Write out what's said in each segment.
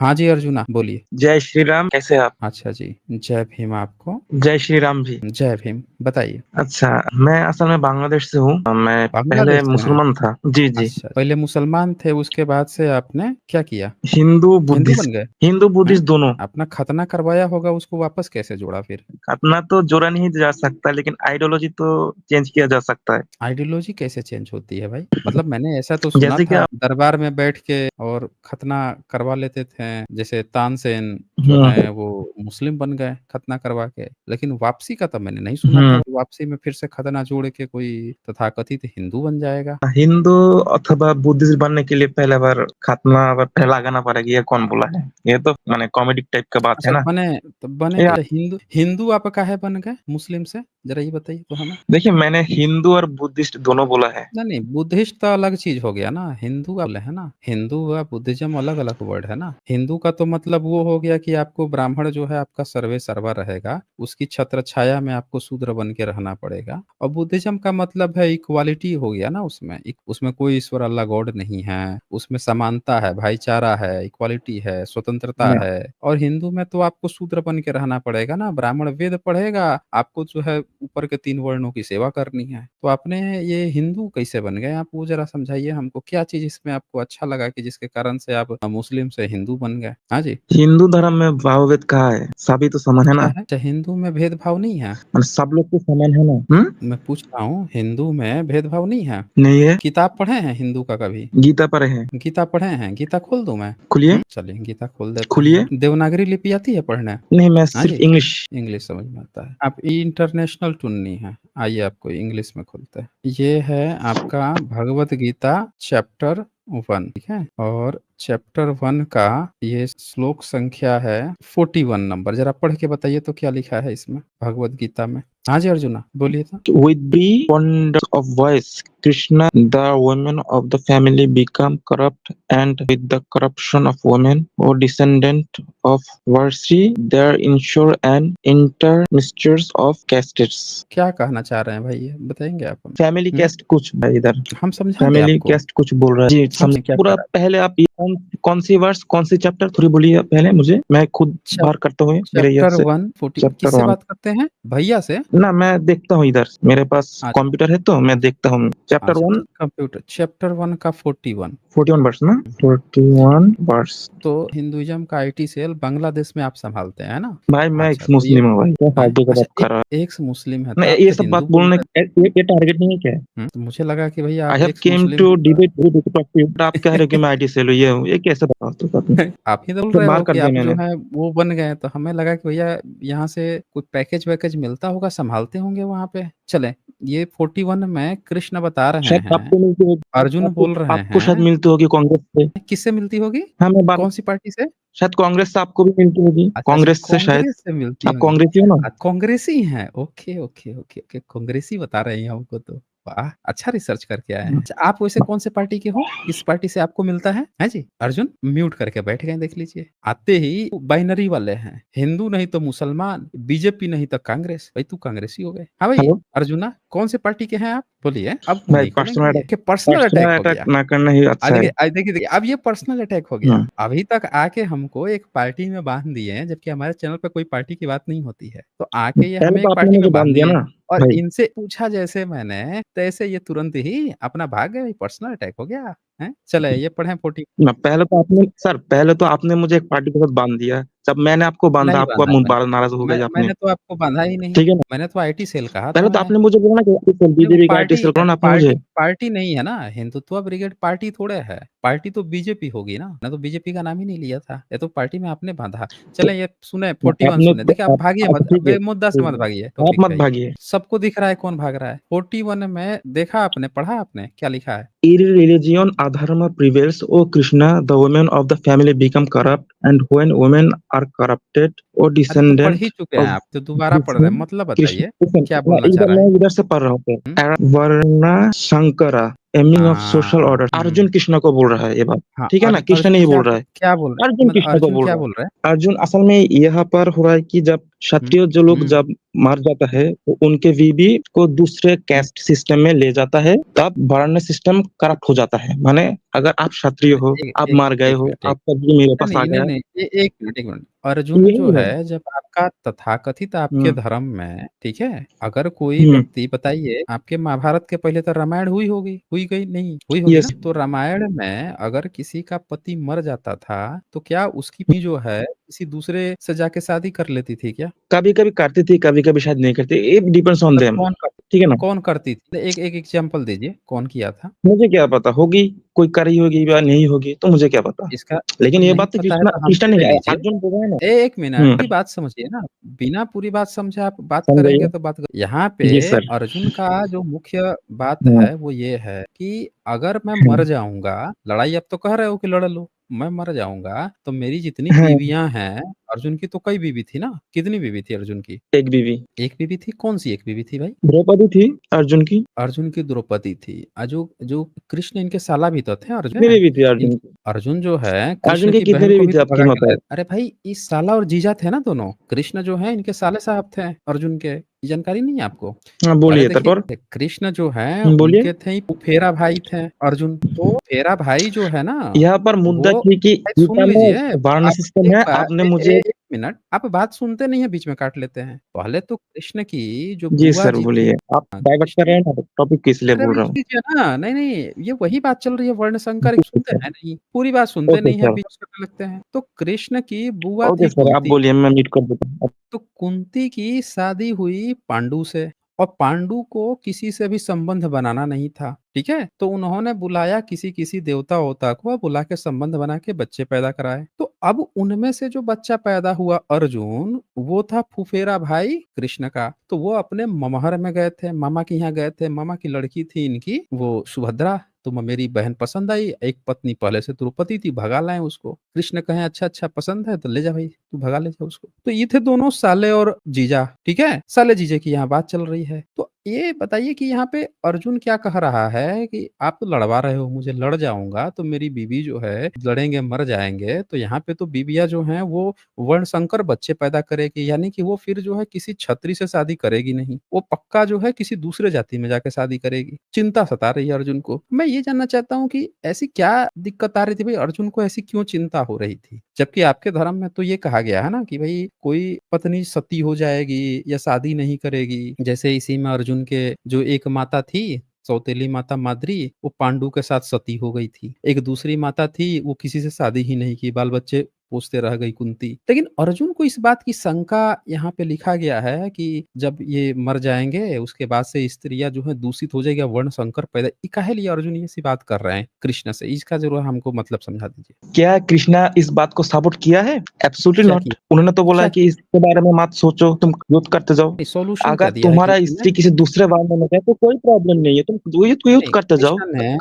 हाँ जी अर्जुना, बोलिए। जय श्री राम, कैसे हैं आप? अच्छा जी, जय भीम आपको। जय श्री राम भी। जय भीम, बताइए। अच्छा, मैं असल में बांग्लादेश से हूँ। मैं पहले बांग्लादेश से हैं? मुसलमान था। जी, जी। अच्छा, पहले मुसलमान थे, उसके बाद से आपने क्या किया? हिंदू हिंदू बन बुद्धिस्ट, गए? हिंदू हैं? बुद्धिस्ट दोनों। अपना खतना करवाया होगा, उसको वापस कैसे जोड़ा फिर? अपना तो जोड़ा नहीं जा सकता, लेकिन आइडियोलॉजी तो चेंज किया जा सकता है। आइडियोलॉजी कैसे चेंज होती है भाई? मतलब मैंने ऐसा तो सुना जैसे कि था, आप दरबार में बैठ के और खतना करवा लेते थे, जैसे तानसेन जो हम्म, हैं वो मुस्लिम बन गए खतना करवा के। लेकिन वापसी का तो मैंने नहीं सुना था, हम्म, वापसी में फिर से खतना जोड़ के कोई तथाकथित हिंदू बन जाएगा। हिंदू अथवा बुद्धिस्ट बनने के लिए पहले बार खात्मा बार पहला गाना पड़ेगा। ये कौन बोला है? ये तो माने कॉमेडी टाइप का बात है अच्छा, ना। बने या तो हिंदू हिंदू आप काहे बन गए मुस्लिम से? जरा ये बताइए तो हमें। देखिए, मैंने हिंदू और बुद्धिस्ट दोनों बोला है। नहीं नहीं, बुद्धिस्ट तो अलग चीज हो गया ना, हिंदू वाले है ना। हिंदू व बुद्धिज्म अलग अलग वर्ड है ना। हिंदू का तो मतलब वो हो गया कि आपको ब्राह्मण जो है आपका सर्वे सर्वा रहेगा, उसकी छत्र छाया में आपको शूद्र बन के रहना पड़ेगा। और बुद्धिज्म का मतलब है इक्वालिटी हो गया ना, उसमें उसमें कोई ईश्वर अल्लाह गॉड नहीं है, उसमें समानता है, भाईचारा है, इक्वालिटी है, स्वतंत्रता नहीं, है। और हिंदू में तो आपको शूद्र बन के रहना पड़ेगा ना, ब्राह्मण वेद पढ़ेगा, आपको जो है ऊपर के तीन वर्णों की सेवा करनी है। तो आपने ये हिंदू कैसे बन गए आप? वो जरा समझाइए हमको, क्या चीज इसमें आपको अच्छा लगा कि जिसके कारण से आप मुस्लिम से हिंदू बन गए? हाँ जी। हिंदू धर्म में भाववेद कहाँ है? सभी तो समान है क्या ना। है? अच्छा, हिंदू में भेदभाव नहीं है? मतलब सब लोग तो समान है ना। मैं पूछ रहा हूँ, हिंदू में भेदभाव नहीं है? नहीं है। किताब पढ़े हैं हिंदू का कभी? गीता पर है। गीता पढ़े हैं? गीता खोल दूं मैं? खुलिए, चलिए गीता खोल देते खुलिए। हैं। देवनागरी लिपि आती है पढ़ने? नहीं, मैं हाँ सिर्फ जी। इंग्लिश। इंग्लिश समझ में आता है। आप इंटरनेशनल टुन्नी है। आइए आपको इंग्लिश में खोलते हैं। ये है आपका भगवत गीता चैप्टर 1, ठीक है। और चैप्टर 1 का ये श्लोक संख्या है 41 नंबर। जरा पढ़ के बताइए तो क्या लिखा है इसमें भगवत गीता में। हाँ जी अर्जुना, बोलिए तो। With the wonders of voice, Krishna, the women of the family become corrupt, and with the corruption of women or descendant of Varsi, there ensure an intermixtures of castes. क्या कहना चाह रहे हैं भाई, ये बताएंगे आप हमें? फैमिली कैस्ट कुछ है इधर। हम समझा दे फैमिली आपको? कैस्ट कुछ बोल रहा है जी। हम समझ क्या कह पूरा। रहा पहले आप ये कौन सी वर्स, कौन सी चैप्टर थोड़ी बोलिए पहले मुझे, मैं खुद है? बाहर करता हूँ मेरे ईयर चैप्टर से। 140 चैप्टर किससे 1 बात करते हैं? भैया से? ना, मैं देखता हूँ इधर, मेरे पास अच्छा कंप्यूटर है तो मैं देखता हूँ चैप्टर अच्छा, 1। ठीक, कंप्यूटर चैप्टर 1 का 41। 41 वर्ष ना, 41 वर्ष। तो हिंदुइज्म का आईटी सेल बांग्लादेश में आप संभालते हैं, है ना? भाई मैं अच्छा एक तो ये मुस्लिम हूँ भाई, क्या फालतू का अच्छा, बात कर रहा एक मुस्लिम है है। तो नहीं, आप ये तो सब बात हिंदू बोल बोलने रहे ये टारगेट नहीं है क्या? हैं। तो मुझे लगा कि भैया आई आप हैव एक केम मुस्लिम टू हैं तो debate with talk to, but आप कह रहे हो कि मैं आईटी से लो, ये हूँ, ये कैसे फालतू बात है? आप ही तो बोल तो रहे बाहर हो कर कि दिया आप जो मैंने। है वो बन गए, तो हमें लगा कि भैया यहाँ से कुछ पैकेज वैकेज मिलता होगा, संभालते होंगे वहां पे। चले, ये 41 में कृष्ण बता रहे शायद हैं, आपको मिलती होगी, अर्जुन आपको बोल रहे आपको शायद हैं। मिलती होगी कांग्रेस से। किससे मिलती होगी? हाँ, मैं बात, कौन सी पार्टी से? शायद कांग्रेस से आपको भी मिलती होगी, अच्छा अच्छा, कांग्रेस से शायद। कांग्रेस से मिलती आप होंगी। कांग्रेसी हो ना? कांग्रेसी हैं? ओके ओके ओके ओके, कांग्रेसी बता रहे हैं हमको तो। वाह, अच्छा रिसर्च करके आए हैं। अच्छा, आप वैसे कौन से पार्टी के हो? किस पार्टी से आपको मिलता है जी? अर्जुन म्यूट करके बैठ गए, देख लीजिए। आते ही बाइनरी वाले हैं, हिंदू नहीं तो मुसलमान, बीजेपी नहीं तो कांग्रेस। भाई तू कांग्रेसी हो गए। हाँ भाई हेलो अर्जुना, कौन से पार्टी के हैं आप? बोलिए, अब भाई, नहीं खोलेंगे पर्सनल ये अटैक, कि पर्सनल पर्सनल अटैक हो अटैक गया। ना करना ही अच्छा है। देखिए देखिए देखिए, अब ये पर्सनल अटैक हो गया। हम्म। अभी तक आके हमको एक पार्टी में बांध दिए हैं, जबकि हमारे चैनल पे कोई पार्टी की बात नहीं होती है। तो आके ये पहले हमें तो एक आपने पार्टी मुझे में बांध बांध दिया दिए हैं। ना और भाई। इनसे पूछा जैसे मैंने, तैसे ये तुरंत ही अपना भाग गए। पर्सनल अटैक हो गया है। चले ये पढ़े 40। ना, पहले तो आपने सर, पहले तो आपने मुझे एक पार्टी के साथ बांध दिया। जब मैंने आपको बांधा, नहीं आपको अब बांधा मैंने। नाराज हो गए आपने। मैंने तो आपको बांधा ही नहीं। ठीक है ना? मैंने तो आईटी सेल कहा था पहले तो मैंने। आपने मुझे बोला ना कि नहीं, वो बीजेपी का आईटी पार्टी सेल करो ना आपने पार्टी मुझे। पार्टी नहीं है ना, हिंदुत्व ब्रिगेड पार्टी थोड़े है। पार्टी तो बीजेपी होगी ना, मैं तो बीजेपी का नाम ही नहीं लिया था। ये तो पार्टी में आपने बांधा। तो चले ये सुने 41 आपने सुने, देखिए आप भागिए मत, ठीक है, अब मुद्दा से मत भागिए, आप टॉपिक मत पे आइए। भागिए। सबको दिख रहा है कौन भाग रहा है। 41 में देखा आपने, पढ़ा आपने, क्या लिखा है? Irreligion adharma prevails, O Krishna, the women of the family become corrupt, and when women are corrupted, O अरे तो पढ़ ही descendant चुके हैं of आप, तो दोबारा पढ़ रहे Vishnu, हैं, मतलब Krishna, बताइए listen, क्या बोलना चाह रहा मैं है। इधर से पढ़ रहा हूँ। हम्म? वर्ण शंकरा, एमिंग ऑफ सोशल हाँ। ऑर्डर। अर्जुन कृष्ण को बोल रहा है ये बात। हाँ, ठीक है ना, कृष्ण अर्जुन नहीं क्या बोल रहा है, क्या बोल रहे अर्जुन मतलब कृष्ण को अर्जुन बोल क्या रहा बोल रहे है। अर्जुन असल में यहाँ पर हो रहा है कि जब हैं? क्षत्रिय जो लोग जब मार जाता है, तो उनके बीबी को दूसरे हम्म। कैस्ट सिस्टम में ले जाता है, तब वर्ण सिस्टम करप्ट हो जाता है। माने अगर आप क्षत्रिय हो, एक आप एक मार गए एक हो, मिनट, आपका जी मेरे पास आ नहीं, नहीं, गया, नहीं, ये 1 मिनट, 1 मिनट। अर्जुन जो यही है। है जब आपका तथाकथित आपके हुँ, धर्म में, ठीक है? अगर कोई हुँ, व्यक्ति बताइए आपके महाभारत के पहले तो रामायण हुई होगी, हुई गई नहीं? हुई होगी यस। ना? तो रामायण में अगर किसी का पति मर जाता था, तो क्या उसकी पत्नी जो है किसी दूसरे से जाके शादी कर लेती थी क्या? कभी-कभी करती थी, कभी-कभी शायद नहीं करती, इट डिपेंड्स ऑन मतलब देम, ठीक है ना? कौन करती थी? एक एग्ज़ाम्पल दीजिए, कौन किया था? मुझे क्या पता, होगी, कोई करी होगी या नहीं होगी, तो मुझे क्या पता? इसका लेकिन ये नहीं बात तो पता है कृष्णा तो कृष्णा हमसे ने ले कहा, लीजिए। अर्जुन बोल रहा है ना। 1 मिनट, हुँ, पूरी बात समझिए ना, बिना पूरी बात समझे आप बात करेंगे समझाइए। तो बात यहाँ पे जी सर। अर्जुन का जो मुख्य बात हुँ, है वो ये है कि अगर मैं हुँ, मर जाऊँगा, लड़ाई अब तो कह रहे हो कि लड़ लो, मैं मर जाऊँगा तो मेरी जितनी हाँ, बीवियाँ हैं, अर्जुन की तो कई बीवी थी ना? कितनी बीवी थी अर्जुन की? एक बीवी, 1 बीवी थी, कौन-सी 1 बीवी थी भाई? द्रौपदी थी अर्जुन की। अर्जुन की द्रौपदी थी। जो जो कृष्ण इनके साला भी तो थे अर्जुन कितनी में। बीवी थी इन अर्जुन की? अर्जुन जो है अर्जुन कृष्ण की की कितनी बहन को बीवी भी थी तो आपकी भगा के लाया। माता? अरे भाई ये साला और जीजा थे ना दोनों। कृष्ण जो है इनके साले साहब थे अर्जुन के। ये जानकारी नहीं है आपको? हाँ, अरे बोलिए देखिए तारपर? कृष्ण जो हैं बोलिए। उनके थे फुफेरा भाई थे अर्जुन। तो फेरा भाई जो है ना यहाँ पर मुद्दा वो थी कि भाई सुन गीता में लीजिए आप वाराणसी सिस्टम एक है, बार आपने ए मुझे ए 1 मिनट आप बात सुनते नहीं हैं बीच में काट लेते हैं। पहले तो कृष्ण की जो जी बुआ सर जी थी बोलिए। आप डाइवर्ट कर कृष्ण रहे हैं ना टॉपिक को इसलिए अरे बोल भाई रहा हूँ। कीजिए ना, नहीं, नहीं, ये वही बात चल रही है वर्णशंकर सुनते हैं नहीं, पूरी बात सुनते ओके नहीं है, सर, बीच में करने लगते हैं। तो कृष्ण की बुआ ओके थी सर आप कुंती, बोलिए मैं म्यूट कर देता हूँ। तो कुंती की शादी हुई पांडु से और पांडु को किसी से भी संबंध बनाना नहीं था, ठीक है? तो उन्होंने बुलाया किसी-किसी देवता-वोवता को बुला के संबंध बना के बच्चे पैदा कराए। तो अब उनमें से जो बच्चा पैदा हुआ अर्जुन, वो था फुफेरा भाई कृष्ण का। तो वो अपने ममहर में गए थे, मामा के यहाँ गए थे, मामा की लड़की थी इनकी वो सुभद्रा। तो मेरी बहन पसंद आई, एक पत्नी पहले से द्रौपदी थी, भगा लाए उसको। कृष्ण कहें अच्छा, अच्छा पसंद है तो ले जा भाई, तू भगा ले जा उसको। तो ये थे दोनों साले और जीजा, ठीक है? साले जीजे की यहाँ बात चल रही है। तो ये बताइए कि यहाँ पे अर्जुन क्या कह रहा है कि आप तो लड़वा रहे हो मुझे, लड़ जाऊँगा तो मेरी बीवी जो है लड़ेंगे, मर जाएँगे, तो यहाँ पे तो बीवियाँ जो हैं वो वर्णशंकर बच्चे पैदा करेगी, यानी कि वो फिर जो है किसी क्षत्रिय से शादी करेगी नहीं। वो पक्का जो है किसी दूसरे जाति में जाके शादी करेगी। चिंता सता रही है अर्जुन को। मैं ये जानना चाहता हूँ कि ऐसी क्या दिक्कत आ रही थी भई अर्जुन को ऐसी क्यों चिंता हो रही थी? जबकि आपके धर्म में तो ये कहा गया है ना कि भई कोई पत्नी सती हो जाएगी या शादी नहीं करेगी। जैसे इसी में अर्जुन के जो एक माता थी, सौतेली माता माद्री, वो पांडु के साथ सती हो गई थी। एक दूसरी माता थी, वो किसी से शादी ही नहीं की, बाल-बच्चे पोसते रह गई कुंती। लेकिन अर्जुन को इस बात की शंका यहाँ पे लिखा गया है कि जब ये मर जाएँगे, उसके बाद से स्त्रियाँ जो हैं दूषित हो जाएगी, वर्णशंकर पैदा ये काहे लिए अर्जुन ये सी बात कर रहे हैं कृष्ण से? इसका ज़रूर हमको मतलब समझा दीजिए। क्या कृष्णा इस बात को सपोर्ट किया है? एब्सोल्युटली क्या नॉट। किया? उन्होंने तो बोला क्या है कि किया? इसके बारे में मत सोचो, तुम युद्ध करते जाओ। नहीं सॉल्यूशन अगर क्या दिया है तुम्हारा कृष्ण ने? स्त्री किसी दूसरे वार में है तो कोई प्रॉब्लम नहीं है, तुम युद्ध नहीं, करते जाओ।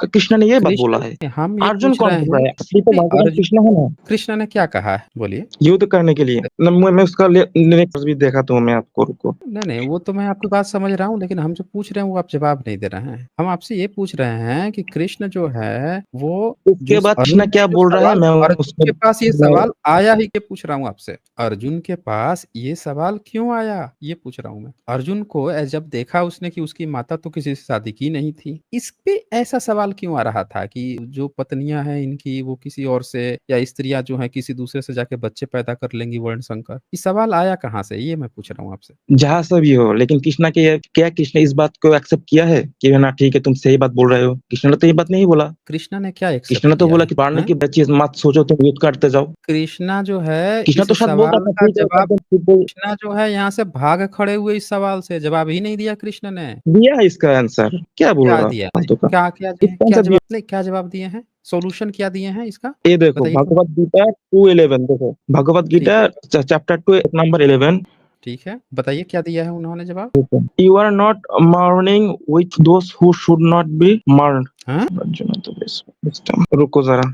कृष्णा ने ये बात बोला है। कृष्ण हम ये अर्जुन पूछ कौन रहे बोल हैं रहा है? असली तो नहीं भगवान कृष्णा है ना, कृष्ण ने क्या कहा है? बोलिए। युद्ध करने के लिए। न मैं उसका नेक्स्ट भी देखा तो मैं आपको रुको। नहीं, नहीं, वो तो मैं आपकी बात समझ रहा हूँ, लेकिन हम जो पूछ रहे हैं वो आप जवाब नहीं दे रहे हैं। हम आपसे ये पूछ रहे हैं कि कृष्ण जो है वो जो उसके बाद कृष्णा अर्जुन क्या से जो बोल रहा है सवाल मैं अर्जुन उसको के पास ये मैं सवाल आया ही ये पूछ रहा हूँ आपसे। अर्जुन के पास ये सवाल क्यों आया? ये पूछ रहा हूँ मैं। अर्जुन को जब देखा उसने कि उसकी माता तो किसी से शादी की नहीं थी, इस पे ऐसा सवाल क्यों आ रहा था कि जो पत्नियाँ हैं इनकी वो किसी और से या स्त्रियाँ जो हैं किसी दूसरे से जाके बच्चे पैदा कर लेंगी वर्णशंकर? ये सवाल आया कहाँ से? ये मैं पूछ रहा हूँ आपसे। जहाँ से भी हो, लेकिन कृष्णा के क्या कृष्ण इस बात को एक्सेप्ट किया है कि ना ठीक है तुम सही बात बोल रहे हो? कृष्ण ने तो ये बात नहीं बोला। कृष्णा ने क्या कृष्ण एक्सेप्ट ने तो किया बोला है? कि मारने हैं? की चीज मत सोचो, तुम युद्ध करते जाओ। कृष्णा जो है कृष्णा इस तो शायद बोलता सवाल था का ठीक है जवाब एकदम ठीक है। कृष्णा जो है यहाँ से भाग खड़े हुए इस सवाल से, जवाब ही नहीं दिया कृष्ण ने। दिया है इसका आंसर, क्या बोल क्या रहा दिया? फालतू का? इसका क्या आंसर दिया। जवाब नहीं क्या जवाब दिए हैं? सॉल्यूशन क्या दिए हैं इसका? ये देखो बताइए तो। भगवत गीता 2:11 देखो, भगवत ठीक गीता है, चैप्टर 2 नंबर 11। ठीक है। बताइए क्या दिया है उन्होंने जवाब? You are not mourning with those who should not be mourn. हाँ? अर्जुन तो रुको जरा,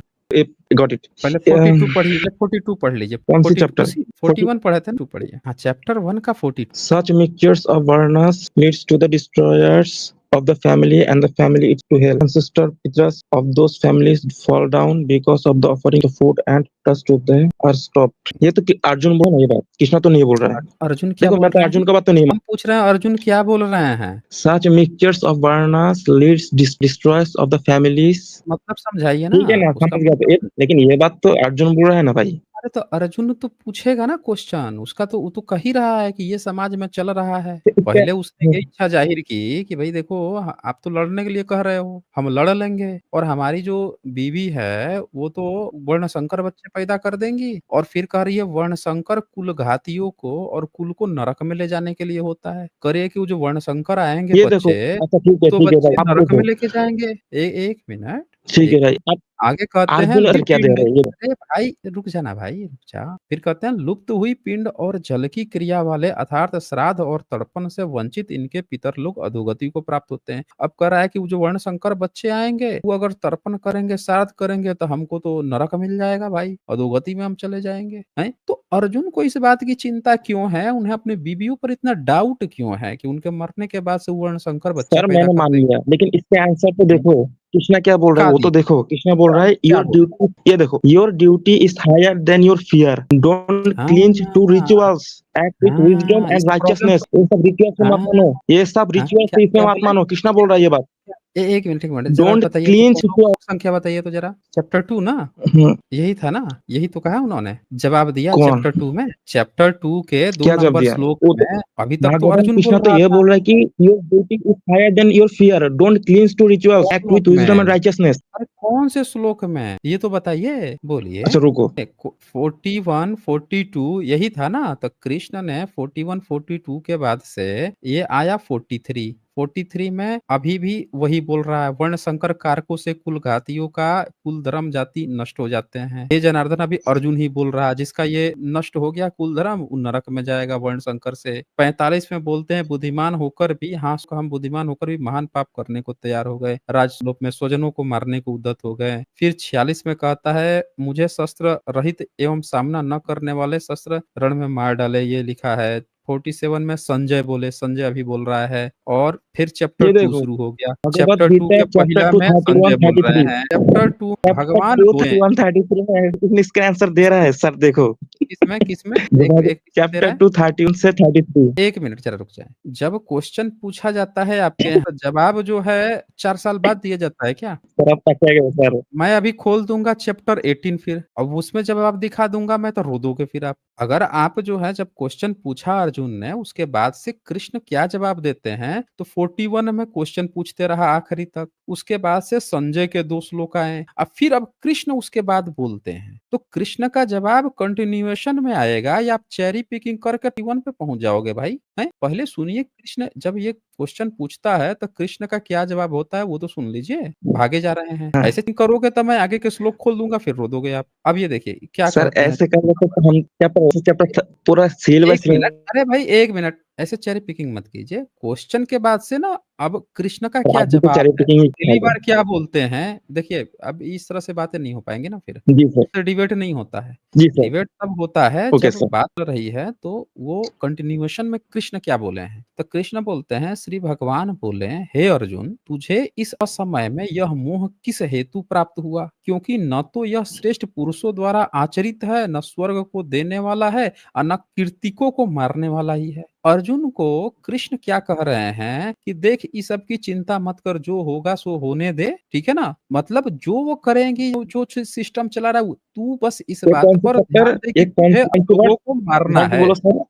गॉट इट। पहले 42 पढ़िए, 42 पढ़ लीजिए। कौन सी 42 चैप्टर? उसी 41 पढ़े थे ना, 2 पढ़िए। हाँ, चैप्टर 1 का 42 Such mixtures of varnas leads to the destroyers of the family and the family is to hell. Ancestor pictures of those families fall down because of the offering of food and trust of them are stopped. ये तो अर्जुन बोल रहा है ये बात, कृष्णा तो नहीं बोल रहा है। अर्जुन क्या देखो बोल मैं तो रहे अर्जुन हैं? का बात तो नहीं हम पूछ रहे हैं अर्जुन क्या बोल रहे हैं? Such mixtures of varnas leads destroys of the families. मतलब समझाइए ना, ठीक है ना, उसका समझ गया तो मतलब लेकिन ये बात तो अर्जुन बोल रहा है ना भाई। अरे तो अर्जुन तो पूछेगा ना क्वेश्चन, उसका तो वो तो कह ही रहा है कि ये समाज में चल रहा है। तो इसका पहले उसने ये इच्छा ज़ाहिर की कि भई देखो आप तो लड़ने के लिए कह रहे हो, हम लड़ लेंगे और हमारी जो बीवी है वो तो वर्णशंकर बच्चे पैदा कर देंगी और फिर कह रही है वर्णशंकर कुल घातियों को और कुल को नरक में ले जाने के लिए होता है। कह रही है कि वो जो वर्णशंकर आएँगे ये देखो, बच्चे, अच्छा वो तो ठीक है बच्चे भाई, आप नरक में देखो, लेके जाएँगे। 1 मिनट, ठीक है 1 भाई, मिनट। आगे कहते हैं अर्जुन लुप्त सर क्या दे पिंड रहे हैं ये अरे भाई रुक जा ना भाई, रुक जा। फिर कहते हैं लुप्त हुई पिंड और जल की क्रिया वाले अर्थात श्राद्ध और तर्पण से वंचित इनके पितर लोग अधोगति को प्राप्त होते हैं। अब कह रहा है कि वो जो वर्णशंकर बच्चे आएँगे, वो अगर तर्पण करेंगे, श्राद्ध करेंगे तो हमको तो नरक मिल जाएगा भाई, अधोगति में हम चले जाएँगे, हैं? तो अर्जुन को इस बात की चिंता क्यों है? उन्हें अपनी बीवियों पर इतना डाउट क्यों है कि उनके मरने के बाद से वो वर्णशंकर बच्चे सर पैदा मैंने कर मान देंगे? लिया, लेकिन इसके आंसर तो हुँ, देखो कृष्णा क्या बोल रहा है, दिखा वो तो दिए। देखो कृष्णा बोल क्या रहा है क्या योर बोल रहे ड्यूटी, ये देखो your duty is higher than your fear, don't हैं? क्लिंच टू हाँ, रिचुअल्स, एक्ट विथ विजडम हाँ, इस एंड प्रॉब्लम राइचियसनेस। को इन सब रिचुअल्स में मत हाँ, मानो, ये सब हाँ, रिचुअल्स क्या इसमें क्या मत बोले? मानो, कृष्णा बोल क्या रहा है ये बात। क्या 1 मिनट ज़रा डोंट बताइए तो क्लिंच कौन टू, संख्या बताइए तो ज़रा? चैप्टर 2 ना? हम्म, यही था ना? यही तो कहा उन्होंने? जवाब दिया कौन चैप्टर 2 में? चैप्टर 2 के 2 क्या जवाब नंबर दिया श्लोक वो तो, में अभी तक तो भगवान अर्जुन कृष्णा बोल तो रहा ये था। बोल रहा है कि your duty is higher than your fear, don't clinch to rituals, कौन एक्ट श्लोक विथ विजडम एंड में? राइचियसनेस। अरे कौन से श्लोक में? ये तो बताइए, बोलिए। अच्छा रुको, 41, 42 यही था ना? तो कृष्ण ने 41, 42 के बाद से ये आया 43, 43 में अभी भी वही बोल रहा है वर्ण संकर कारकों से कुल घातियों का कुल धर्म जाति नष्ट हो जाते हैं। हे जनार्दन अभी अर्जुन ही बोल रहा है जिसका ये नष्ट हो गया कुल धर्म वो नरक में जाएगा वर्ण संकर से। 45 में बोलते हैं बुद्धिमान होकर भी हाँ उसको हम बुद्धिमान होकर भी महान पाप करने को तैयार हो गए। राजलोक में स्वजनों को मारने को उद्यत हो गए। फिर 46 में कहता है मुझे शस्त्र रहित एवं सामना न करने वाले शस्त्र रण में मार डाले ये लिखा है। 47 में संजय बोले, संजय अभी बोल रहा है और फिर चैप्टर ये 2 देखो शुरू हो गया। भगवत चैप्टर 2 गीता के चैप्टर पहिला टू में थर्टी वन संजय बोल थर्टी रहे थ्री हैं। चैप्टर 2 चैप्टर भगवान टू बोले थर्टी वन थर्टी थ्री में इसका आंसर दे रहा है सर, देखो किसमें, किसमें? एक एक किसमें दे चैप्टर रहा है? 2 31 से 33। 1 मिनट ज़रा रुक जाएँ। जब क्वेश्चन पूछा जाता है आपके यहाँ जवाब जो है 4 साल बाद दिया जाता है क्या? सर आप क्या गए सर? मैं अभी खोल दूँगा चैप्टर 18 फिर, अब उसमें जवाब दिखा दूँगा मैं तो रो दोगे फिर आप। अगर आप जो है जब क्वेश्चन पूछा अर्जुन ने उसके बाद से कृष्ण क्या जवाब देते हैं, तो 41 में क्वेश्चन पूछते रहा आखिरी तक। उसके बाद से संजय के 2 श्लोक आए। अब फिर अब कृष्ण उसके बाद बोलते हैं। तो कृष्ण का जवाब कंटिन्यूएशन में आएगा या आप चेरी पिकिंग करके 41 पे पहुँच जाओगे भाई, हैं? पहले सुनिए कृष्ण जब ये क्वेश्चन पूछता है तो कृष्ण का क्या जवाब होता है वो तो सुन लीजिए। भागे जा रहे हैं। हाँ, ऐसे नहीं करोगे तो मैं आगे के श्लोक खोल दूँगा फिर रो दोगे आप। अब ये देखिए क्या सर कहते हैं ऐसे कर लेते तो हम चैप्टर चैप्टर पूरा सील बाय 1 सील मिनट, अरे भाई 1 मिनट, ऐसे चेरी पिकिंग मत कीजिए। क्वेश्चन के बाद से ना अब कृष्ण का क्या आप भी तो जवाब चैरी है, पिकिंग ही अगली खाओगे। बार क्या बोलते हैं, देखिए अब इस तरह से बातें नहीं हो पाएँगी ना फिर। जी सर, तो डिबेट नहीं होता है। जी सर, डिबेट तब होता है ओके जब सर। बात चल रही है तो वो कंटिन्यूएशन में कृष्ण क्या बोले हैं। तो कृष्ण बोलते हैं श्री भगवान बोले, "हे अर्जुन, तुझे इस असमय में यह मोह किस हेतु प्राप्त हुआ? क्योंकि न तो यह श्रेष्ठ पुरुषों द्वारा आचरित है, न स्वर्ग को देने वाला है और न कृतिकों को मारने वाला ही है।" अर्जुन को कृष्ण क्या कह रहे हैं कि देख इस सब की चिंता मत कर, जो होगा सो होने दे, ठीक है ना? मतलब जो वो करेंगी, जो सिस्टम चला रहा है, तू बस इस ये बात कौन सा पर चैप्टर, ध्यान दे कि एक कौन तुझे कौन सी लोगों को मारना वर्ड है। बोलो सर,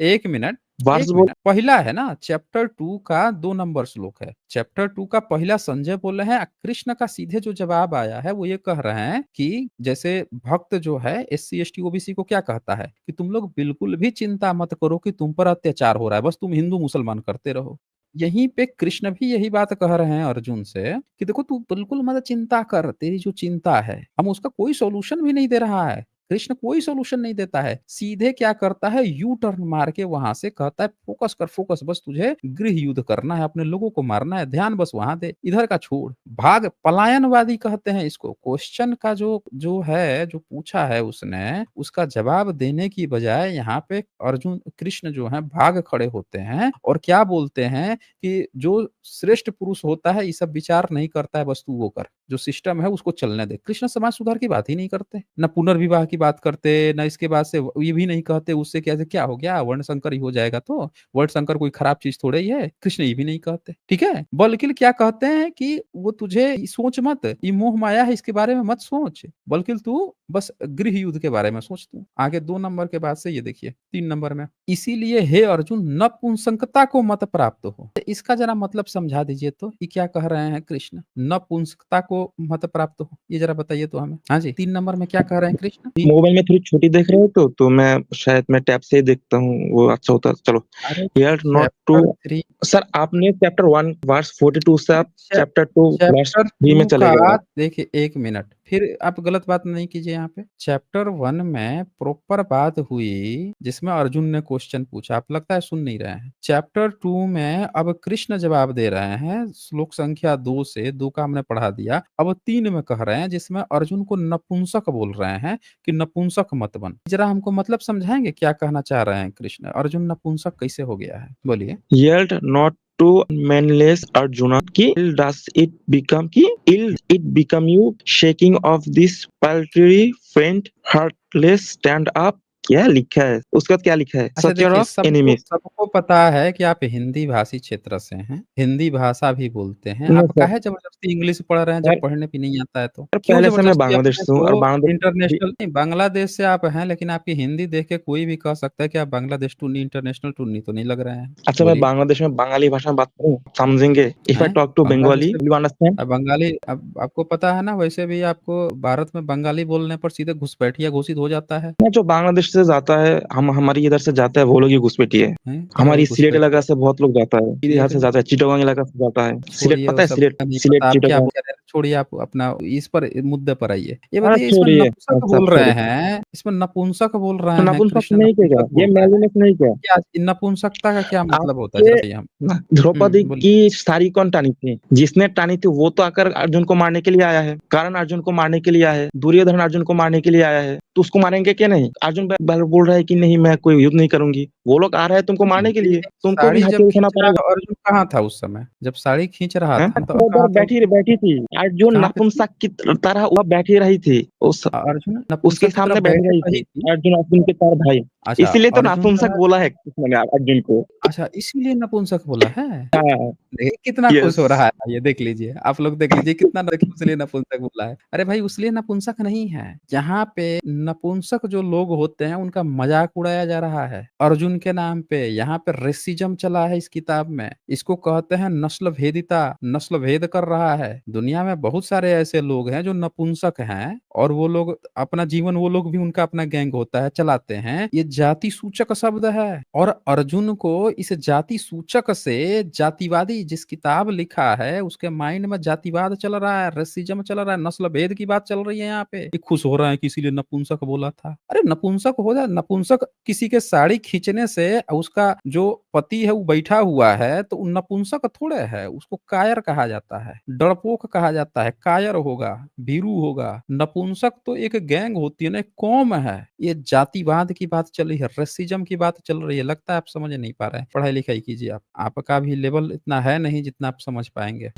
1 मिनट, वर्ड्स 1 बोलो। मिनट। पहला है ना चैप्टर 2 का 2 नंबर श्लोक है। चैप्टर 2 का पहला संजय बोल रहे हैं, कृष्ण का सीधे जो जवाब आया है वो ये कह रहे हैं कि जैसे भक्त जो है एससी, एसटी, ओबीसी को क्या कहता है कि तुम लोग बिल्कुल भी चिंता मत करो कि तुम पर अत्याचार हो रहा है, बस तुम हिंदू मुसलमान करते रहो। यहीं पे कृष्ण भी यही बात कह रहे हैं अर्जुन से कि देखो तू बिल्कुल मत चिंता कर, तेरी जो चिंता है, हम उसका कोई सॉल्यूशन भी नहीं दे रहा है। कृष्ण कोई सॉल्यूशन नहीं देता है, सीधे क्या करता है, यू टर्न मार के वहां से कहता है फोकस कर, फोकस, बस तुझे गृह युद्ध करना है, अपने लोगों को मारना है, ध्यान बस वहां दे, इधर का छोड़। भाग पलायनवादी कहते हैं इसको। क्वेश्चन का जो जो है, जो पूछा है उसने, उसका जवाब देने की बजाय यहाँ पे अर्जुन कृष्ण जो है भाग खड़े होते हैं और क्या बोलते हैं कि जो श्रेष्ठ पुरुष होता है ये सब विचार नहीं करता है, बस तू वो कर, जो सिस्टम है उसको चलने दे। कृष्ण समाज सुधार की बात ही नहीं करते, न पुनर्विवाह की बात करते, न इसके बाद से ये भी नहीं कहते उससे कैसे क्या हो गया, वर्ण संकर ही हो जाएगा, तो वर्ण संकर कोई खराब चीज थोड़े ही है, कृष्ण ये भी नहीं कहते, ठीक है। बल्कि क्या कहते हैं कि वो तुझे सोच मत, ये मोह माया है, इसके बारे में मत सोच, बल्कि तू बस गृह युद्ध के बारे में सोच। तू आगे 2 नंबर के बाद से ये देखिए 3 नंबर में, इसीलिए हे अर्जुन नपुंसकता को मत प्राप्त हो। इसका जरा मतलब समझा दीजिए तो, ये क्या कह रहे हैं कृष्ण, नपुंसकता को मत प्राप्त हो, ये जरा बताइए तो हमें। हाँ जी, 3 नंबर में क्या कह रहे हैं कृष्ण? मोबाइल में थोड़ी छोटी देख रहे हो तो मैं शायद मैं टैब से ही देखता हूँ, वो अच्छा होता है। चलो, अरे here not to. Chapter 3, sir आपने चैप्टर 1 वर्स 42 से आप चैप्टर 2 वर्स चैप्टर 3 में 2 चले का, गए आप। देखिए 1 मिनट, फिर आप गलत बात नहीं कीजिए यहाँ पे। चैप्टर 1 में प्रॉपर बात हुई जिसमें अर्जुन ने क्वेश्चन पूछा, आप लगता है सुन नहीं रहे हैं। चैप्टर 2 में अब कृष्ण जवाब दे रहे हैं, श्लोक संख्या 2 से, 2 का हमने पढ़ा दिया, अब 3 में कह रहे हैं जिसमें अर्जुन को नपुंसक बोल रहे हैं कि नपुंसक मत बन। जरा हमको मतलब समझाएंगे क्या कहना चाह रहे हैं कृष्ण, अर्जुन नपुंसक कैसे हो गया है, बोलिए। Yield not to manless Arjuna ki ill does it become ki ill it become you shaking of this paltry faint heartless stand up। क्या लिखा है उसके बाद, क्या लिखा है, अच्छा सचर देखिए, ऑफ सबको एनिमीज। सबको पता है कि आप हिंदी भाषी क्षेत्र से हैं, हिंदी भाषा भी बोलते हैं, नो आप सर, काहे जबरदस्ती इंग्लिश पढ़ रहे हैं जब सर पढ़ने भी नहीं आता है तो? सर क्यों पहले से मैं जबरदस्ती बांग्लादेश अपने से हूँ और को बांग्लादेश इंटरनेशनल नहीं, बांग्लादेश से आप हैं, लेकिन आपकी हिंदी देख के कोई भी कह सकता है कि आप बांग्लादेश टुन्नी, इंटरनेशनल टुन्नी तो नहीं लग रहे हैं। अच्छा, मैं बोलिए, बांग्लादेश में बंगाली भाषा में बात करूँ, समझेंगे। इफ आई हैं? टॉक टू बांग्लादेश बंगाली से यू अंडरस्टैंड। बंगाली, अब आपको पता है ना, वैसे भी आपको भारत में बंगाली बोलने पर सीधे घुसपैठिया घोषित हो जाता है। जो बांग्लादेश से जाता है, हम हमारी इधर से जाता है, वो लोग ही घुसपैठी है। हैं? क्या है वो हमारी सिलेट घुसपैठिया? इलाका से बहुत लोग जाता है, इधर सिलेट से में जाता है, चिटागोंग इलाका से जाता है। सिलेट छोड़िए वो पता है, सब, सिलेट नहीं सिलेट पता आप क्या चिटागोंग। बोल रहे हैं, छोड़िए आप अपना इस पर मुद्दे पर आइए। ये हाँ बताइए, इसमें छोड़िए, नपुंसक अच्छा बोल रहे छोड़िए। हैं, इसमें नपुंसक बोल रहे तो हैं, नपुंसक कृष्ण नहीं कहेगा, नपुंसक ये बोल रहे हैं, मालूम है कि नहीं क्या। क्या नपुंसकता का क्या मतलब होता है, आपके जरा बताइए हम। द्रौपदी बोलिए। की साड़ी कौन टानी थी, जिसने टानी थी वो तो आकर अर्जुन को मारने के लिए आया है, कारण अर्जुन को मारने के लिए आया है, दुर्योधन अर्जुन को मारने के लिए आया है, तो उसको मारेंगे क्या नहीं। अर्जुन बोल रहा है कि नहीं मैं कोई युद्ध नहीं करूंगी, वो लोग आ रहे हैं तुमको मारने के ये लिए, तुमको भी साड़ी जब हथियार उठाना खींच रहा पड़ेगा। है, अर्जुन कहाँ था उस समय जब साड़ी खींच रहा हैं? था, तो वो उधर कहाँ था उस बैठी समय? बैठी थी, अर्जुन कहाँ पे थी? नपुंसक की तरह वह बैठी रही थी उस अर्जुन उसके नपुंसक की तरफ सामने बैठी बैठ रही रही थी। थी। अर्जुन अर्जुन के चार भाई, अच्छा, इसीलिए तो अर्जुन नपुंसक का, बोला है कृष्ण ने अर्जुन को। अच्छा इसीलिए नपुंसक बोला है। हाँ, देखिए कितना खुश हो यस। रहा है, ये देख लीजिए, आप लोग देख लीजिए कितना इसलिए नपुंसक बोला है। अरे भाई उसलिए नपुंसक नहीं है, जहाँ पे नपुंसक जो लोग होते हैं उनका मजाक उड़ाया जा रहा है अर्जुन के नाम पे। यहाँ पे रेसिज्म चला है इस किताब में, इसको कहते हैं नस्ल भेदिता, नस्ल भेद कर रहा है। दुनिया में बहुत सारे ऐसे लोग हैं जो नपुंसक हैं, और वो लोग अपना जीवन, वो लोग भी, उनका अपना गैंग होता है, चलाते हैं। ये जाति सूचक शब्द है, और अर्जुन को इस जाति सूचक से, जातिवादी जिस किताब लिखा है उसके माइंड में जातिवाद चल रहा है, रेसिज्म चल रहा है, नस्ल भेद की बात चल रही है। यहाँ पे ये खुश हो रहे हैं कि इसीलिए नपुंसक बोला था। अरे नपुंसक हो जाए, नपुंसक किसी के साड़ी खींचने से उसका जो पति है वो बैठा हुआ है तो वो नपुंसक थोड़े है, उसको कायर कहा जाता है, डरपोक कहा जाता है, कायर होगा, भीरू होगा। नपुंसक तो एक गैंग होती है ना, एक कौम है। ये जातिवाद की बात चल रही है, रेसिज्म की बात चल रही है, लगता है आप समझ नहीं पा रहे हैं। पढ़ाई लिखाई कीजिए, आप, आपका भी लेवल इतना है नहीं जितना आप समझ पाएंगे।